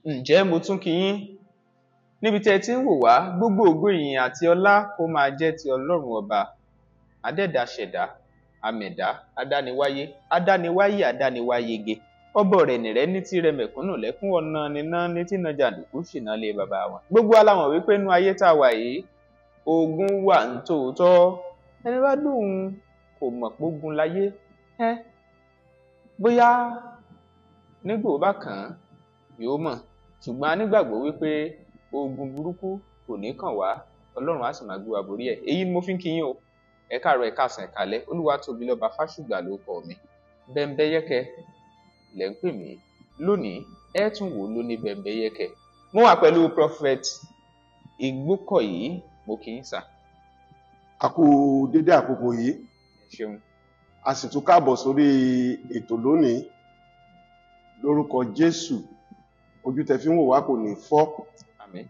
Ǹjẹ́ mo tún kí yín níbi tí ẹ ti ń wò wá, gbogbo ògo ìyìn àti ọlá kó máa jẹ́ ti Ọlọ́run ọba adẹ́dàá ṣẹ̀dá, amẹ̀dá, adániwáyé, adániwáyege, ọba ọ̀rẹ̀nìrẹ́ ní tí rẹ mẹ̀kúnnù lẹ́kún, ọ̀nà nìna ní tí na jàǹdùkú ṣìnà lé bàbá wọn. Gbogbo wa la mọ̀ wípé inú ayé tá a wà yìí ogun wà ń tòótọ́. Ẹni bá lóun kò mọ̀ pé ogun láyé, bóyá nígbò bá kàn án yóò mọ̀, ṣùgbọ́n a nígbàgbọ́ wípé ogun burúkú kò ní kàn wá, Ọlọ́run á sì máa gbé wa borí ẹ̀. Èyí ni mo fi ń kí yín o, ẹ káàárọ̀, ẹ káàsán, ẹ káalẹ́. Olúwatóbilọ́ba Fásùgbà ló kọ mi, Bẹ́mbẹ́yẹ́kẹ́ lẹ́ ń pè mí. Lónìí ẹ tún wò lóní Bẹ́mbẹ́yẹ́kẹ́. Mo wà pẹ̀lú Prophet Ìgbókọ̀yí, mo kí yín sà. A kú dédé àkókò yìí. Ẹ ṣeun. A sì tún káàbọ̀ sórí ètò lónìí. Lórúkọ Jésù, ojú tẹ́ fi ń wò wá kò ní fọ́. Àmín.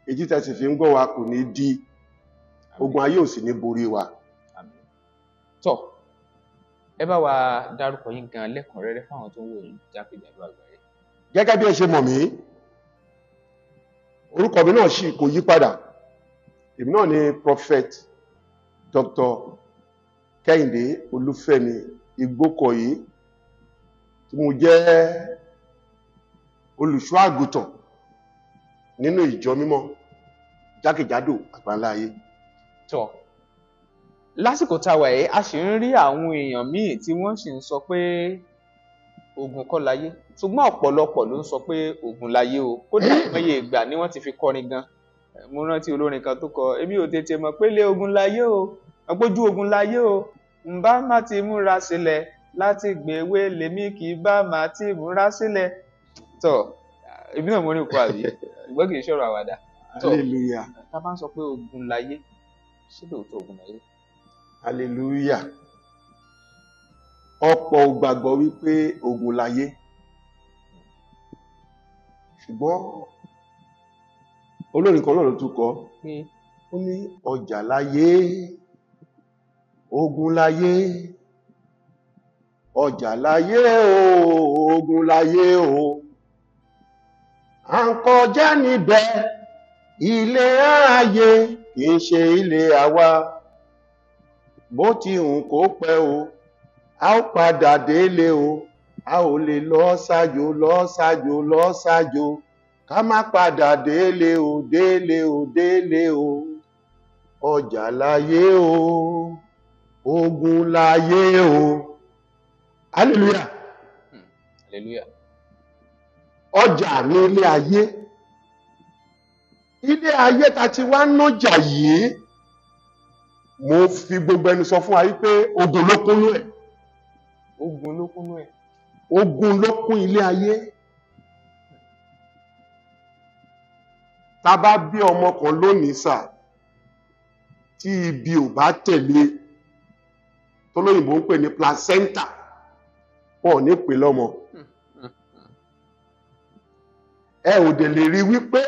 Etí tẹ́ sì fi ń gbọ́ wá kò ní di. Ogun ayé ò sì ní borí wa. Àmín. Tọ́, ẹ bá wa dárúkọ yín gan lẹ́kùnrẹ́rẹ́ fáwọn tó ń wò yín jákèjádò àgbáyé. Gẹ́gẹ́ bí ẹ ṣe mọ̀ mí, orúkọ mi náà sì kò yí padà. Èmi náà ni Prophet Dr. Kẹ́hìndé Olúfẹ́mi Ìgbókọ̀yí, tí mo jẹ́ olùṣọ́ àgùntàn nínú ìjọ mímọ́ jákèjádò àgbáńlá ayé. Tọ́, lásìkò tá a wà yìí a sì ń rí àwọn èèyàn míì tí wọ́n sì ń sọ pé ogun kọ́ láyé, ṣùgbọ́n ọ̀pọ̀lọpọ̀ ló ń sọ pé ogun láyé o. Kódà mẹ́yẹ ìgbà ni wọ́n ti fi kọrin gan. Mo rántí olórin kan tó kọ, èmi ò tètè mọ̀ pé lé ogun láyé o, ọgbójú ogun láyé o, ǹbá má ti múra sílẹ̀ láti gbèwé lèmi kì í bá má ti múra sílẹ̀. Tọ́, èmi náà mo ní nǹkan àbí, ṣùgbọ́n kì í ṣọ̀rọ̀ àwàdà. Hallelujah. Tá a bá ń sọ pé ogun láyé, ṣé lóòótọ́ ogun láyé? Hallelujah. Ọ̀pọ̀ ò gbàgbọ́ wípé ogun láyé. Ṣùgbọ́n olórin kan náà ló tún kọ, ó ní ọjà láyé, ogun láyé, ọjà láyé o, ogun láyé o. À ń kọjá níbẹ̀, ilé ayé kì í ṣe ilé àwa. Bó ti hùn kó pẹ́ o, a ó padà délé o, a ò lè lọ ṣáájú, lọ ṣáájú, lọ ṣáájú, ká má padà délé o, délé o, délé o. Ọjà láyé o, ogun láyé o. Hallelujah. Hallelujah. Ọjà ní ilé ayé. Ilé ayé ta ti wá nájà yìí, mo fi gbogbo ẹnu sọ fún wa wípé ogun ló kúnnú ẹ̀. Ogun ló kúnnú ẹ̀. Ogun ló kún ilé ayé. Tá bá bí ọmọ kan lónìí sà, tí ibi ò bá tẹ̀lé, tó lóyìnbó ń pè ní placenta, wọn ò ní pè lọ́mọ. Ẹ ò dẹ̀ lè rí wípé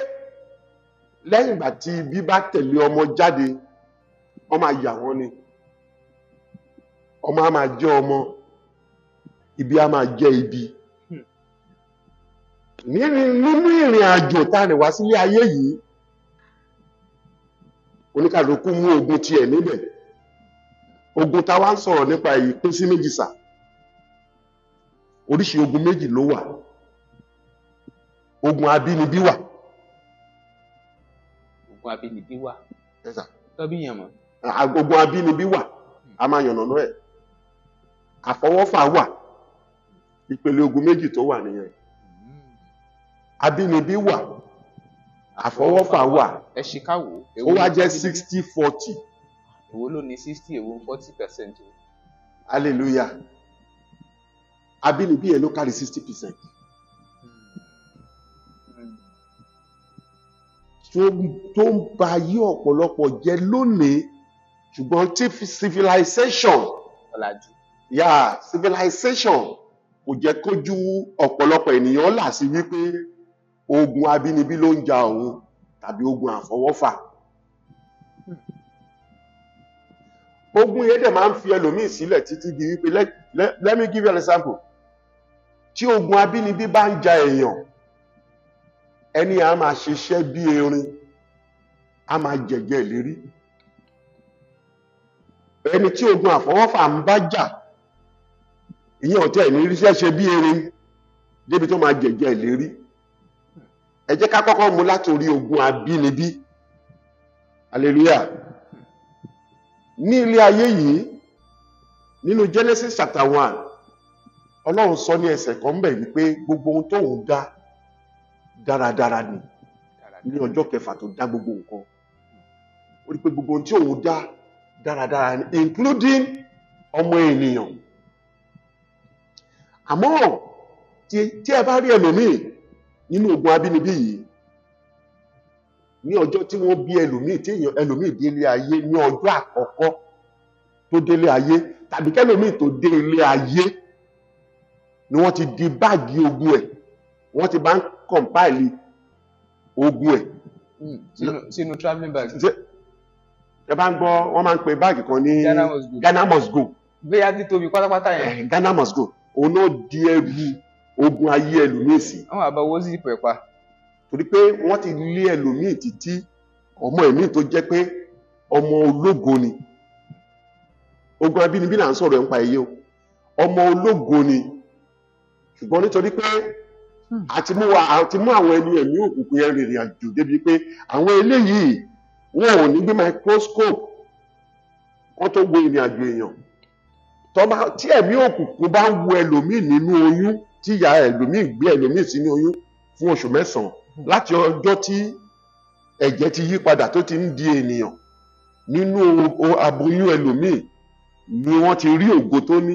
lẹ́yìn ìgbà tí ibi bá tẹ̀lé ọmọ jáde, wọ́n máa yà wọ́n ni. Ọmọ á máa jẹ́ ọmọ, ibi á máa jẹ́ ibi. Nínú ìrìn àjò tá a rìn wá sílé ayé yìí, oníkàlùkù mú ogun tiẹ̀ níbẹ̀. Ogun tá wá ń sọ̀rọ̀ nípa èyí pín sí méjì sà. Oríṣi ogun méjì ló wà. Ogun abínibí wà. Ogun abínibí wà. Yes sir. Tọ́bí yẹn mọ̀. Ogun abínibí wà, a máa yànnàná ẹ̀. Àfọwọ́fà wà. Ìpele ogun méjì tó wà nìyẹn. Abínibí wà, àfọwọ́fà wà. Ẹ ṣì ká wò. Ó wá jẹ́ 60-40. Èwo ló ní 60, èwo 40%? Hallelujah. Abínibí yẹn ló kárí 60%. Tó ń ba ayé ọ̀pọ̀lọpọ̀ jẹ́ lónìí, ṣùgbọ́n tí civilization, civilization kò jẹ́ kójú ọ̀pọ̀lọpọ̀ ènìyàn là sí wípé ogun abínibí ló ń ja òun tàbí ogun àfọwọ́fà. Ogun yẹn dẹ̀ máa ń fi ẹlòmíì sílẹ̀ títí di wípé let me give you an example. Tí ogun abínibí bá ń ja èèyàn, ẹni a máa ṣiṣẹ́ bí erin, a máa jẹ̀jẹ̀ ìlérí. Ẹni tí ogun àfọwọ́fà ń bá jà, ìyẹn ọ̀tẹ̀ ní iṣẹ́ ṣe bí erin débi tó máa jẹ̀jẹ̀ ìlérí. Ẹ jẹ́ ká kọ́kọ́ mú látorí ogun abínibí. Hallelujah. Ní ilé ayé yìí, nínú Genesis chapter 1, Ọlọ́run sọ ní ẹsẹ̀ kan bẹ̀ wípé gbogbo ohun tóun dá dáradára ni ní ọjọ́ kẹfà tó dá gbogbo nǹkan. Ó rí pé gbogbo ohun tí òun dá dáradára ni, including ọmọ ènìyàn. Àmọ́ tí ẹ bá rí ẹlòmíì nínú ogun abínibí yìí, ní ọjọ́ tí wọ́n bí ẹlòmíì, tí ẹlòmíì délé ayé ní ọjọ́ àkọ́kọ́ tó délé ayé, tàbí kẹlòmíì tó dé ilé ayé ni wọ́n ti di báàgì ogun ẹ̀, wọ́n ti bá ń compile ogun ẹ̀ sínú travelling bag. Ẹ bá ń gbọ́, wọ́n máa ń pe báàgì kan ní Ghana must go. Bóyá tí tóbi pátápátá yẹn. Ghana must go. Òun náà di ẹrù ogun ayé ẹlòmíì sí. Àwọn àbá owó sì pẹ̀ pa. Torí pé wọ́n ti lé ẹlòmíì títí ọmọ ẹ̀mí tó jẹ́ pé ọmọ ológo ni. Ogun abínibí là ń sọ̀rọ̀ ẹ̀ ń pa ẹ̀yẹ o. Ọmọ ológo ni. Ṣùgbọ́n nítorí pé àti mú àwọn ẹni ẹ̀mí òkùnkùn yẹn rìnrìn àjò débi pé àwọn eléyìí wọn ò ní gbé microscope wọ́n tó wo ìrìn àjò èèyàn. Tí ẹ̀mí òkùnkùn bá ń wo ẹlòmíì nínú oyún, tí ìyá ẹlòmíì gbé ẹlòmíì sínú oyún fún oṣù 9 láti ọjọ́ tí ẹ̀jẹ̀ ti yí padà tó ti ń di ènìyàn, nínú aboyún ẹlòmíì ni wọ́n ti rí ògo tó ní.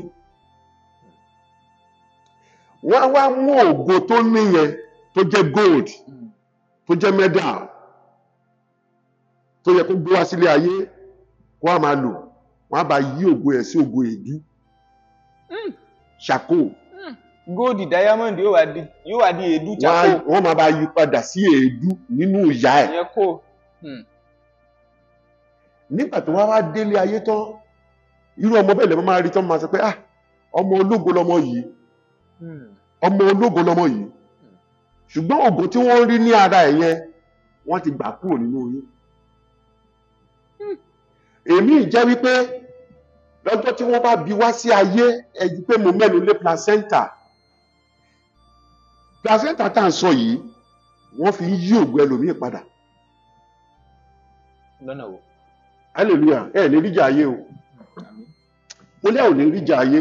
Wọ́n á wá mú ògo tó ní yẹn tó jẹ́ gold, tó jẹ́ medal, tó yẹ kó gbé wá sílé ayé kó a máa lò, wọ́n á bá yí ògo ẹ̀ sí ògo èédú, ṣàkó. Góòdì diamond yóò wá di èédú ṣàkó. Wọ́n máa bá yí padà sí èédú nínú ìyá ẹ̀. Ìyẹn kò. Nígbà tó wá délé ayé tán, irú ọmọ bẹ́ẹ̀ lẹ́mọ́ máa rí tán máa sọ pé ọmọ ológo lọmọ yìí, ọmọ ológo lọmọ yìí. Ṣùgbọ́n ògo tí wọ́n rí ní ara ẹ̀ yẹn, wọ́n ti gbà kúrò nínú oyún. Èmi jẹ́ wípé lọ́jọ́ tí wọ́n bá bí wá sí ayé, ẹ̀jú pé mo mẹ́nu lé placenta. Placenta tá à ń sọ yìí, wọ́n fi ń yí ògo ẹlòmíì padà. Lọ́nà wo? Hallelujah. Ẹ lè ríjà ayé o. Mo lẹ́ ò lè ríjà ayé.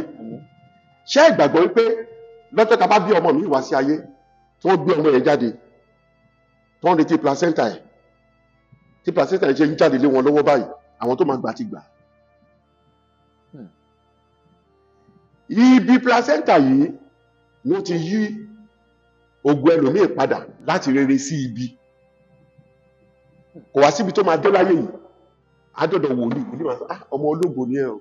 Ṣé ìgbàgbọ́ wípé lọ́jọ́ tá bá bí ọmọ mi wá sí ayé, tí wọ́n gbé ọmọ yẹn jáde, tí wọ́n retí placenta ẹ̀, tí placenta ẹ̀ ṣe ń jáde lé wọn lọ́wọ́ báyìí, àwọn tó máa gbà ti gbà. Ibi placenta yìí ni ó ti yí ògo ẹlòmíì padà láti rere sí ibi. Kò wá síbi tó máa dé láyé yìí. Adọ́dọ̀ wòlíì máa sọ, ọmọ ológo ni ẹ o,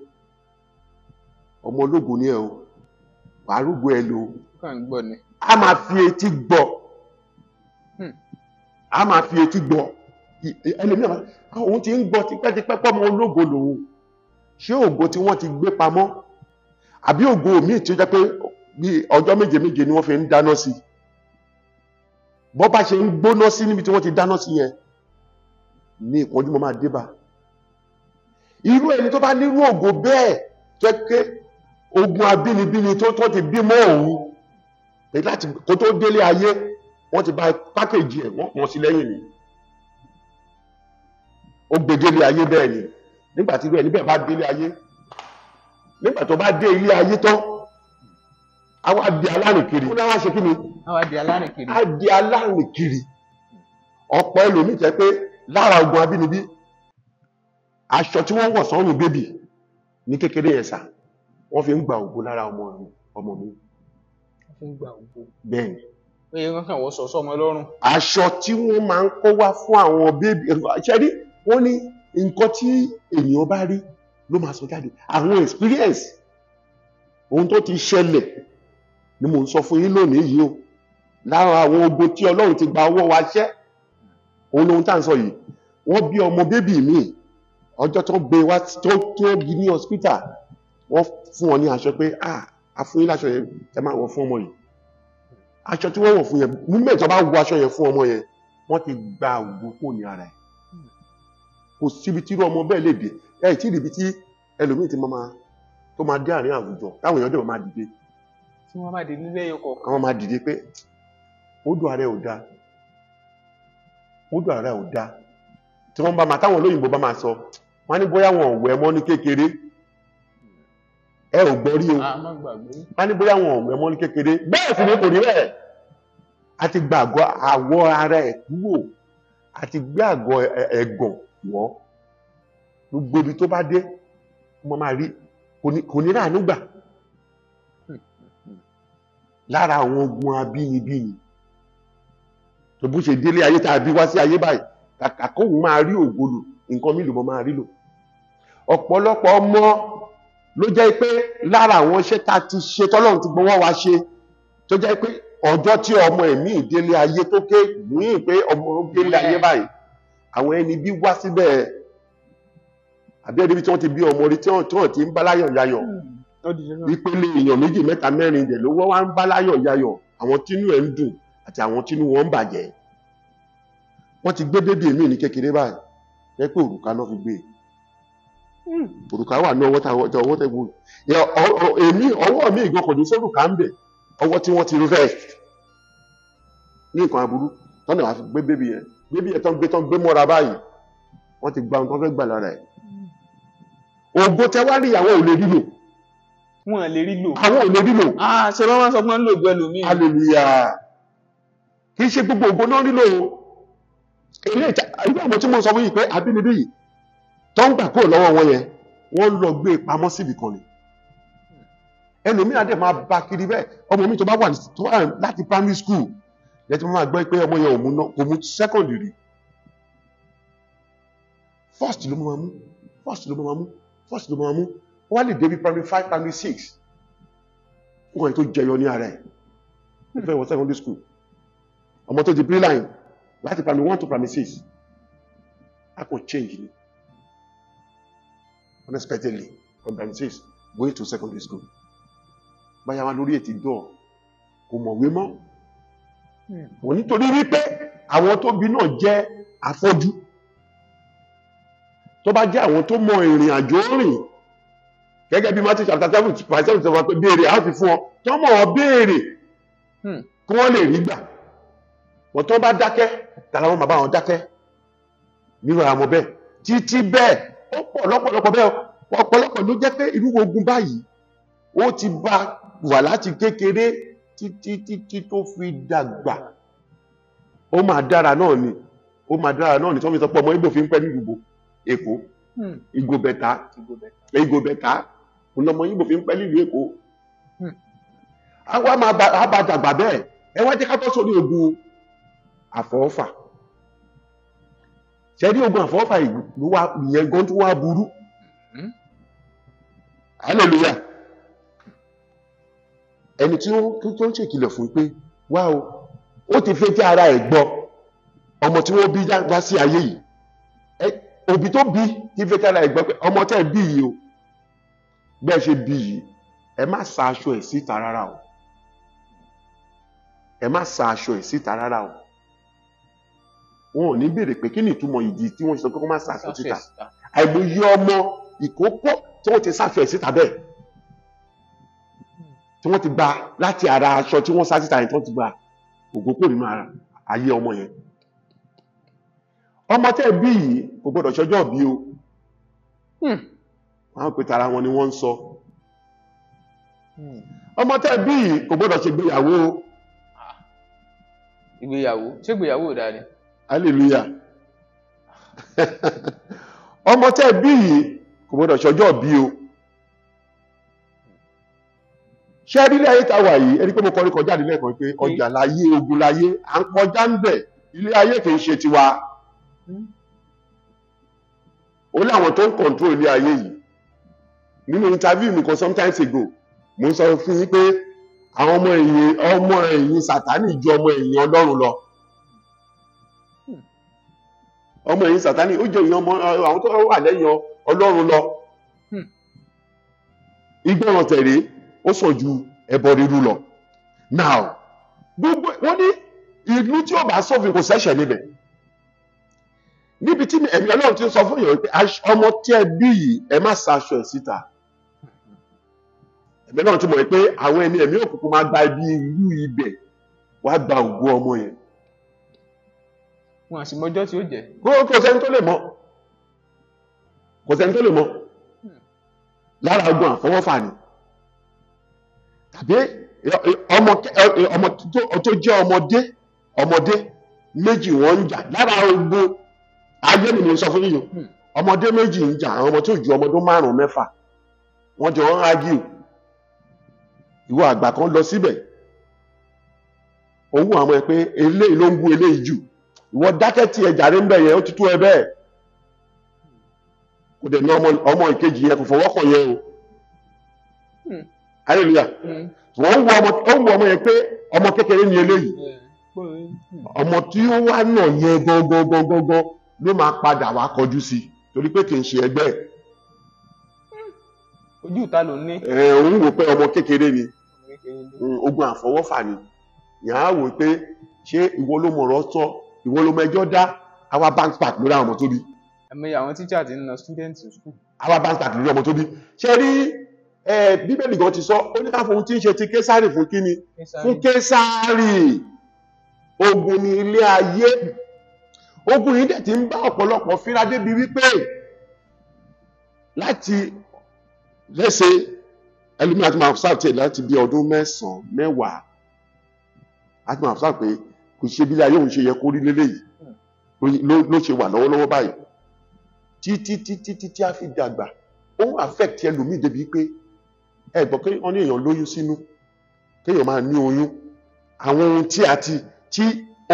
ọmọ ológo ni ẹ o, wàá rúgbó ẹ lò. A máa fi etí gbọ́, a máa fi etí gbọ́. Ẹlòmíì máa, òun ti ń gbọ́ tipẹ́tipẹ́ pọ́ ọmọ ológo lòun. Ṣé ògo tí wọ́n ti gbé pamọ́, àbí ògo míì tí ó jẹ́ pé bí ọjọ́ méje ni wọ́n fi ń dáná sí? Bọ́ bá ṣe ń gbóná sí níbi tí wọ́n ti dáná sí yẹn, ní ìpọ́njú mọ́ máa dé bá. Irú ẹni tó bá nírú ògo bẹ́ẹ̀ jẹ́ pé ogun abínibíni tó ti bímọ òun, láti kó tó délé ayé, wọ́n ti bá pákéjì ẹ̀, wọ́n pọ̀ sí lẹ́yìn ni. Ó gbé délé ayé bẹ́ẹ̀ ni. Nígbà tí irú ẹni bẹ́ẹ̀ bá délé ayé, nígbà tó bá dé ilé ayé tán, a wá di alárìnkiri. Ó náà wá ṣe kí ni? A wá di alárìnkiri. A di alárìnkiri. Ọ̀pọ̀ ẹlòmíì jẹ́ pé lára ogun abínibí, aṣọ tí wọ́n wọ̀ sọ́rùn bébì ní kékeré yẹn sà, wọ́n fi ń gba ògo lára ọmọ mi. Wọ́n fi ń gba ògo. Bẹ́ẹ̀ni. Oye wọ́n kàn wọ́n sọ sọ́mọ lọ́rùn. Aṣọ tí wọ́n máa ń kó wá fún àwọn bébì, ṣẹ́rí wọ́n ní nǹkan tí ènìyàn bá rí ló máa sọ jáde. Àwọn experience, ohun tó ti ṣẹlẹ̀ ni mò ń sọ fún yín lónìí yìí o. Lára àwọn ogun tí Ọlọ́run ti gba ọwọ́ wa ṣẹ́, òun lóhun tá à ń sọ yìí. Wọ́n bí ọmọ bébì míì, ọjọ́ tó gbé wá tó bí ní hospital, wọ́n fún wọn ní aṣọ pé a fún yín láṣọ yẹn, ẹ máa wọ̀ fún ọmọ yìí. aṣọ tí wọ́n wọ̀ fún yẹn movement tó bá wọ aṣọ yẹn fún ọmọ yẹn wọ́n ti gba ògo kò ní ara ẹ̀ kò síbi tí irú ọmọ bẹ́ẹ̀ lè dé ẹ̀ tí ìdìbí tí ẹlòmíì ti tó máa dé àárín àwùjọ táwọn èèyàn dẹ̀ máa dìde tí wọ́n máa dìde nílé ẹyọ kọ̀ọ̀kan àwọn máa dìde pé odò ààrẹ ò dáa odò ààrẹ ò dáa tí wọ́n bá máa táwọn olóyìnbó bá máa sọ wọ́n ní bóyá wọn ò wẹ̀ mọ́ ní kékeré ẹ ò gbọ́ rí o wọ́n ní bóyá wọn ò wẹ̀ mọ́ ní kékeré bẹ́ẹ̀ sì ni kò rí bẹ́ẹ̀ a ti gba àwọ̀ ara ẹ̀ kúrò a ti gbé àgọ́ ẹ̀gàn wọ́ gbogbo ibi tó bá dé wọ́n máa rí kò ní ráàánú gbà lára àwọn ogun abínibí ni tó bó ṣe délé ayé tá a bí wá sí ayé báyìí kàkà kóhun máa rí ògbólò nǹkan mílò mọ́ máa rí lò ọ̀pọ̀lọpọ̀ ọmọ ló jẹ́ pé lára àwọn iṣẹ́ tá a ti ṣe tọ́lọ́run ti gbọ́wọ́ wa ṣe tó jẹ́ pé ọjọ́ tí ọmọ ẹ̀mí ìdélé ayé tó ké ní pé ọmọ délé ayé báyìí àwọn ẹni bí wá síbẹ̀ àbí ẹni bí tí wọ́n ti bí ọmọ rí tí wọ́n ti ń bá láyọ̀ yayọ̀ ìpele èèyàn méjì mẹ́ta mẹ́rin dẹ̀ ló wá ń bá láyọ̀ yayọ̀ àwọn tínú ẹ̀ ń dùn àti àwọn tínú wọn ń bàjẹ́ wọ́n ti gbé bébí èmi ní kékeré báyìí jẹ́ pé òrùka náà fi gbé òrùka wà ní ọwọ́ tẹ́gbó èmi ọwọ́ mi ìgbọ́n kò ní sórùka ń bẹ̀ ọwọ́ tí wọ́n ti rẹ̀ ní nǹkan aburú tọ́nà wá fi gbé bébí yẹn tán gbé mọ́ra báyìí wọ́n ti gba ohun tó fẹ́ gbà lára ẹ̀ ògbó tẹ́wá rí àwọn ò lè rí lò wọn lè rí lò àwọn ò lè rí lò ṣe bá wọn sọ pé wọn lò gbẹ lómi hallelujah kì í ṣe gbogbo ògbó náà nílò ilé ọmọ tí mo sọ fún yìí pé abínibí yìí tó ń gbà kúrò lọ́wọ́ wọn yẹn wọ́n lọ gbé pamọ́ síbì kan ni ẹlòmíràn dẹ̀ máa bá kiri bẹ́ẹ̀ ọmọ mi tó bá wà láti primary school lẹ́tí wọ́n máa gbọ́ pé ọmọ yẹn kò mú secondary first ló máa mú wọ́n wá lè débi primary 5 primary 6 nǹkan tó jẹyọ ní ara ẹ̀ ó fẹ́ wọ secondary school ọmọ tó di pre-line láti primary 1 to primary 6 a kò change ni unexpectedly from primary 6 going to secondary school báyà wá lórí ètí dọ̀ kò mọ̀wé mọ́ wọ́n nítorí wípé àwọn tó bí náà jẹ́ afọ́jú tó bá jẹ́ àwọn tó mọ ìrìn àjò rìn gẹ́gẹ́ bí Matthew chapter 7 tó wà pé béèrè á fi fún ọ tó mọ̀ ọ́ béèrè kí wọ́n lè rí gbà wọ́n tó bá dákẹ́ tààrà wọn bàbá wọn dákẹ́ nínú àwọn ọmọ bẹ́ẹ̀ títí bẹ́ẹ̀ ó pọ̀ lọ́pọ̀lọpọ̀ bẹ́ẹ̀ ọ̀pọ̀lọpọ̀ ló jẹ́ pé irú ogun báyìí ó ti bá wà láti kékeré títí tó fi dàgbà ó máa dára náà ni tí wọ́n fi sọ pé ọmọ Ìgbò fi ń pẹ́ ní ìgbò Èkó ìgò bẹ̀tà ọmọ Ìgbò fi ń pẹ́ nílùú Èkó àwa máa bá dàgbà bẹ́ẹ̀ ẹ wá jẹ́ ká bọ́ sórí ogun àfọwọ́fà ṣẹ́rí ogun àfọwọ́fà ìyẹn gan tó wá burú hallelujah ẹni tí ó ń ṣèkìlọ̀ fún pé wá o ó ti fẹ́ tí ara ẹ̀ gbọ́ ọmọ tí wọ́n bí wá sí ayé yìí òbí tó bí tí fẹ́ tí ara ẹ̀ gbọ́ pé ọmọ tẹ́ bí yìí o bẹ́ẹ̀ ṣe bí yìí ẹ má sa aṣọ ẹ̀ síta rárá o ẹ má sa aṣọ ẹ̀ síta rárá o wọn ò ní béèrè pé kí ni ìtumọ̀ ìdí tí wọ́n sọ pé kó má sa aṣọ síta àìmọye ọmọ ìkókó tí wọ́n ti sáfẹ́ ẹ̀ síta bẹ́ẹ̀ tí wọ́n ti gba láti ara aṣọ tí wọ́n sá síta yẹn tí wọ́n ti gba ògókò nínú ara ayé ọmọ yẹn ọmọ tẹ́ bí yìí kò gbọdọ̀ ṣọjọ́ bí o wọ́n pè tara wọn ni wọ́n ń sọ ọmọ tẹ́ bí yìí kò gbọdọ̀ ṣe ìgbéyàwó ṣé ìgbéyàwó dáa ni hallelujah ọmọ tẹ́ bí yìí kò gbọdọ̀ ṣọjọ́ bí o ṣé ilé ayé ta wà yìí ẹni pé mo kọrin kọjá nílẹ̀ kan pé ọjà láyé ogun láyé à ń kọjá ń bẹ̀ ilé ayé kì í ṣe tiwa ó láwọn tó ń control ilé ayé yìí nínú interview mi kan sometimes ago mo ń sọ fún yín pé àwọn ọmọ ẹ̀yìn Sátánì ju ọmọ ẹ̀yìn Ọlọ́run lọ ọmọ ẹ̀yìn Sátánì ó jẹ́ ìyẹn àwọn tó wà lẹ́yìn Ọlọ́run lọ ìgbọràn tẹ̀lé ó sọ ju ẹbọ rírú lọ now gbogbo wọ́n ní ìlú tí ó bá sófin kò ṣẹ̀ṣẹ̀ níbẹ̀ níbi tí ẹ̀mí Ọlọ́run ti sọ fún yàn pé ọmọ tí ẹ bí yìí ẹ má ṣaṣọ ẹ̀ síta ẹ̀mí Ọlọ́run ti mọ̀ pé àwọn ẹ̀mí òkùnkùn máa gba ibi ìlú ibẹ̀ wá gba ògo ọmọ yẹn. wọn àṣìmọjọ́ tí ó jẹ́. kò sẹ́ni tó lè mọ̀ kò sẹ́ni tó lè mọ̀ lára ogun àfọwọ́fà ni tàbí ọmọ tó jẹ́ ọmọdé méjì wọ́n ń jà lára ogun ayé ni mo sọ fún yín ọmọdé méjì ń jà àwọn ọmọ tó ju ọmọdún 5-6 wọ́n jọ ń argue ìwọ àgbà kan lọ síbẹ̀ òun àwọn ẹ pé eléyìí ló ń gún eléyìí jù ìwọ dákẹ́ tí ẹ jàre ń bẹ̀ yẹn ó ti tó ẹ bẹ́ẹ̀ kò dẹ̀ ní ọmọ ìkejì yẹn kò fọwọ́ kàn yẹn o hallelujah wọ́n ń wo ọmọ yẹn pé ọmọ kékeré ni eléyìí ọmọ tí ó wá náà yẹn gangan ló máa padà wá kọjú sí torí pé kì í ṣe ẹgbẹ́ ẹ̀. ojú ìta ló ní. òun wò pé ọmọ kékeré ni ogun àfọwọ́fà ni yàrá wò pé ṣé ìwọ ló mọ̀rọ̀ sọ ìwọ ló mẹjọ́ dá àwa bank park lórí àwọn ọmọ tó bí. ẹ̀mí àwọn tíjà ti ń na student school. àwa bank park lórí ọmọ tó bí. ṣé rí bíbélì gan ti sọ ó ní ká fún tí ń ṣe ti késàrì fún kíni fún késàrì ogun ní ilé ayé ogun yìí dẹ̀ ti ń bá ọ̀pọ̀lọpọ̀ fínra débi wípé láti lẹ́sẹ̀ ẹlòmí àti máa sáà tẹ̀ láti bí ọdún 9-10 àti máa sáà pé kò ṣe bí ayé òun ṣe yẹ kó rí lélẹ́yìí ló ṣe wà lọ́wọ́lọ́wọ́ báyìí títí a fi dàgbà ó ń affect ẹlòmí débi pé ẹ gbọ́ pé wọ́n ní èèyàn lóyún sínú kéèyàn máa ní oyún àwọn ohun tí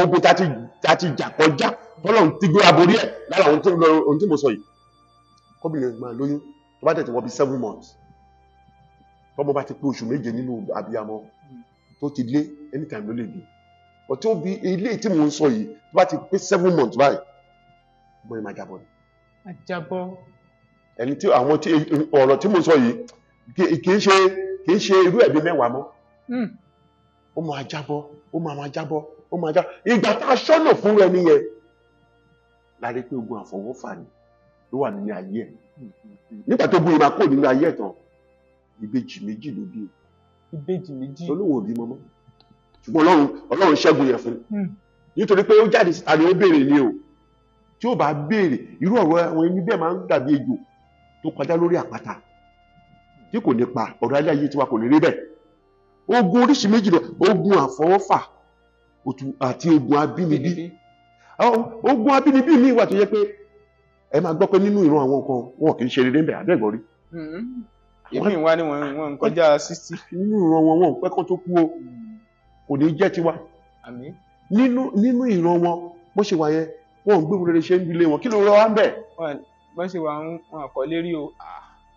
ogun ta ti jà kọjá tọ́lọ́run ti gbé aborí ẹ̀ lára ohun tí mo sọ yìí kọ́bìnrin máa lóyún tó bá tẹ̀tẹ̀ wọ́n bí 7 months tọ́mọ bá ti pé oṣù 7 nínú abiyamọ tó ti lé anytime ló lè bí ọtí ó bí ilé tí mo ń sọ yìí tó bá ti pé 7 months báyìí ọmọ yẹn máa jábọ́ ni. àjábọ́. ẹni tí àwọn ọ̀rọ̀ tí mo sọ yìí kì í ṣe irú ẹ̀bí 10 mọ́ ó máa jábọ́ ó máa jábọ́ ó máa jábọ́ ìgbà tá a ṣọ́nà fún ẹni yẹn láti pé ogun àfọwọ́fà ni ló wà nínú ayé ẹ̀ nígbà tó gbóyè máa kó nínú ayé ẹ̀ tán ìbejì méjì ló bí ìbejì méjì olówó òbí mọ́mọ́ ṣùgbọ́n ọlọ́run ṣẹ́gun yẹn fún nítorí pé ó jáde síta ni ó béèrè ni o tí ó bá béèrè irú ọ̀rọ̀ àwọn ẹni bẹ́ẹ̀ máa ń dàbí ejò tó kọjá lórí àpáta tí kò ní pa ọ̀rọ̀ ayé ayé tiwa kò ní rí bẹ́ẹ̀ ogun oríṣi méjì lọ ogun àfọwọ́fà àti ogun abínibí ogun abínibí mi wà tó yẹ pé ẹ máa gbọ́ pé nínú ìran àwọn kan wọn kì í ṣe rere ń bẹ̀ àbẹ́gbọ́n rí. ìmí ìwá ni wọn ń kọjá 60. nínú ìran wọn pẹ́ kán tó kú o kò ní jẹ́ tiwa. nínú ìran wọn bó ṣe wà yẹn wọn ò gbé rere ṣe ń bilé wọn kí ló rọ wá ń bẹ̀. bó ṣe wà wọn àkọlé rí o.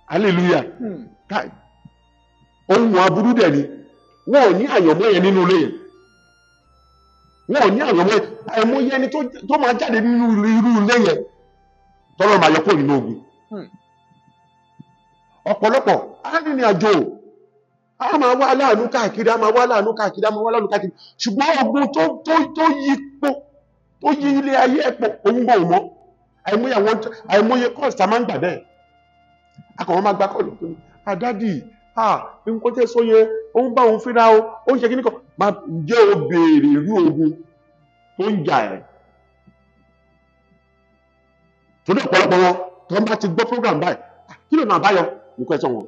hallelujah ohun aburú dẹ̀ ni wọn ò ní àyànmọ́ yẹn nínú ilé yẹn wọn ò ní àyànmọ́ àìmọye ẹni tó máa jáde nínú irú ilé yẹn tọ́lọ́ máa yọ kó nínú ogun ọ̀pọ̀lọpọ̀ arìnrìn àjò a máa wá láàánú káàkiri a máa wá láàánú káàkiri ṣùgbọ́n ogun tó yí ilé ayé ẹ̀pọ̀ òun bò mọ́ àìmọye kọ́ọ̀sì tá máa ń gbà bẹ́ẹ̀ akọ̀wọ́n máa gbá kọ́ọ̀lù tó ní àdádì nǹkan tẹ́ sọ yẹn ó ń bá òun fínra ó ń ṣe kí nìkan máa jẹ́ ó béèrè irú ogun tó ń jà ẹ̀ torí ọ̀pọ̀lọpọ̀ wọn tó ń bá ti gbọ́ program báyìí kí ló náà báyọ nǹkan ẹ̀sọ́ wọn.